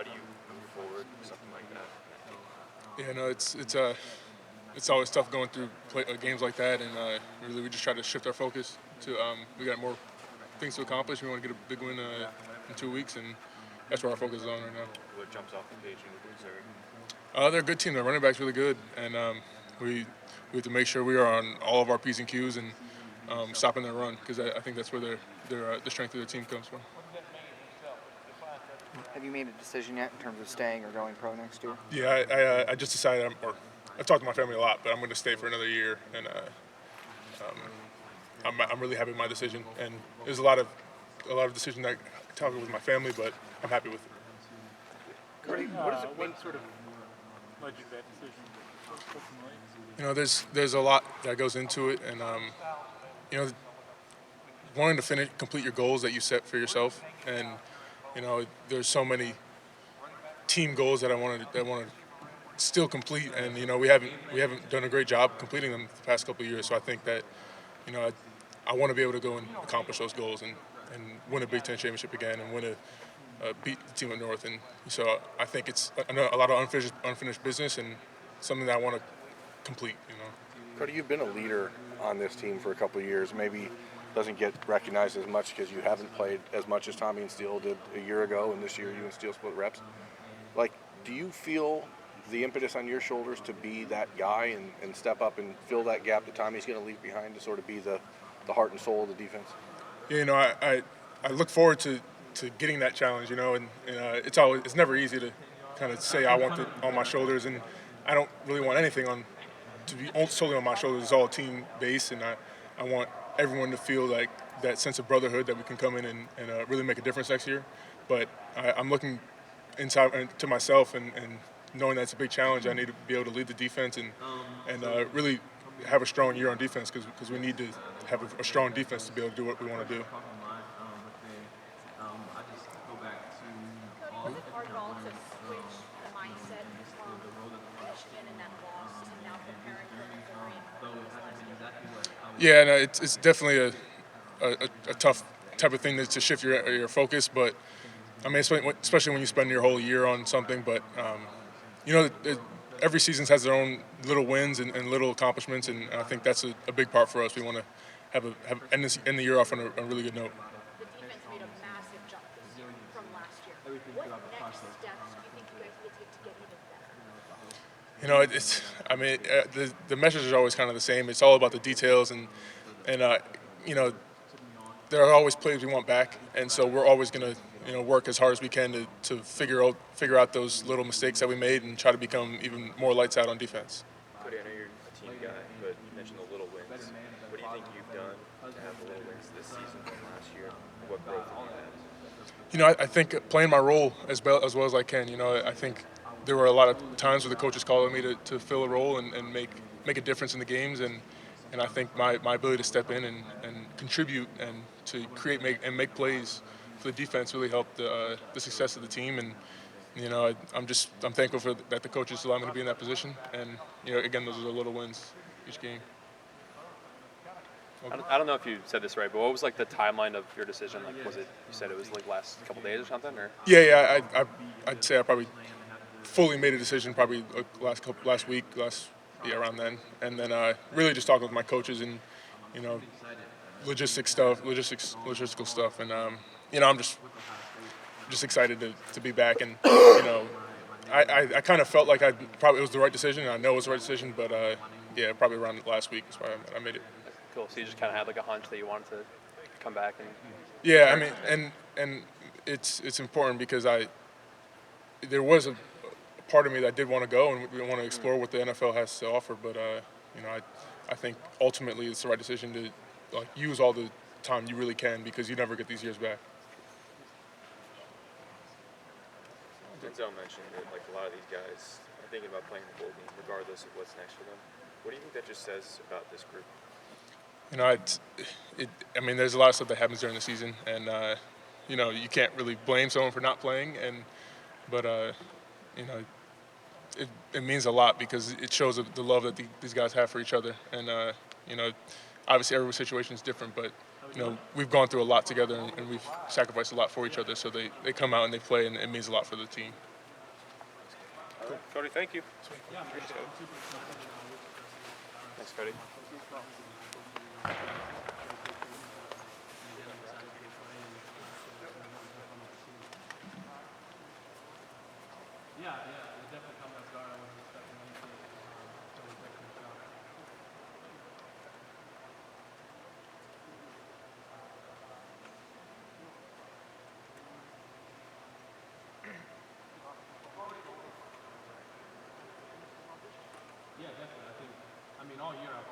How do you move forward with something like that? Yeah, no, it's always tough going through games like that, and really we just try to shift our focus to we got more things to accomplish. We want to get a big win in 2 weeks, and that's where our focus is on right now. What jumps off the page in your boots? They're a good team. Their running back's really good, and we have to make sure we are on all of our P's and Q's and stopping their run, because I think that's where the strength of their team comes from. Have you made a decision yet in terms of staying or going pro next year? Yeah, I just decided, I've talked to my family a lot, but I'm going to stay for another year, and I'm really happy with my decision. And there's a lot of decisions that I talk with my family, but I'm happy with it. Cody, what does it mean? Sort of led you to that decision? There's a lot that goes into it, and wanting to complete your goals that you set for yourself, and there's so many team goals that I want to still complete, and we haven't done a great job completing them the past couple of years. So I think that I want to be able to go and accomplish those goals and win a Big Ten championship again and beat the team at North. And so I think it's a lot of unfinished business and something that I want to complete. Cody, you've been a leader on this team for a couple of years. Maybe doesn't get recognized as much because you haven't played as much as Tommy and Steele did a year ago, and this year you and Steele split reps. Do you feel the impetus on your shoulders to be that guy and step up and fill that gap that Tommy's going to leave behind, to sort of be the heart and soul of the defense? Yeah, I look forward to getting that challenge, and it's never easy to kind of say I want it on my shoulders, and I don't really want anything to be solely on my shoulders. It's all team based, and I want everyone to feel like that sense of brotherhood that we can come in and really make a difference next year. But I'm looking inside to myself and knowing that's a big challenge. I need to be able to lead the defense and really have a strong year on defense, because we need to have a strong defense to be able to do what we want to do. Cody, was it hard at all to switch the mindset from Michigan and that loss to now preparing for Missouri and last year? Yeah, no, it's definitely a tough type of thing to shift your focus, but I mean, especially when you spend your whole year on something. But every season has their own little wins and little accomplishments, and I think that's a big part for us. We want to end the year off on a really good note. The defense made a massive jump this year from last year. What next steps do you think you guys will take to get even better? The message is always kind of the same. It's all about the details, and there are always plays we want back, and so we're always going to work as hard as we can to figure out those little mistakes that we made and try to become even more lights out on defense. Cody, I know you're a team guy, but you mentioned the little wins. What do you think you've done to have the little wins this season from last year? What growth have you had? I think playing my role as well as I can. I think there were a lot of times where the coaches called on me to fill a role and make a difference in the games, and I think my ability to step in and contribute and to make plays for the defense really helped the success of the team. And I'm thankful that the coaches allowed me to be in that position. And again, those are the little wins each game. I don't know if you said this right, but what was the timeline of your decision? Was it, you said it was last couple days or something, or? Yeah. I'd say I probably fully made a decision probably last week, around then, and then really just talking with my coaches and logistical stuff, and I'm just excited to be back, and I kind of felt like it was the right decision, and I know it was the right decision, but probably around last week is why I made it. Cool. So you just kind of had a hunch that you wanted to come back and. Yeah, I mean, and it's important because there was a part of me that did want to go and we want to explore what the NFL has to offer, but I think ultimately it's the right decision to use all the time you really can, because you never get these years back. Denzel mentioned that a lot of these guys are thinking about playing the bowl game regardless of what's next for them. What do you think that just says about this group? There's a lot of stuff that happens during the season, and you can't really blame someone for not playing, but it means a lot because it shows the love that these guys have for each other, and obviously every situation is different, but we've gone through a lot together and we've sacrificed a lot for each other, so they come out and they play, and it means a lot for the team. Cody, thank you. Thanks, Cody. Yeah, definitely. I think, I mean, all year I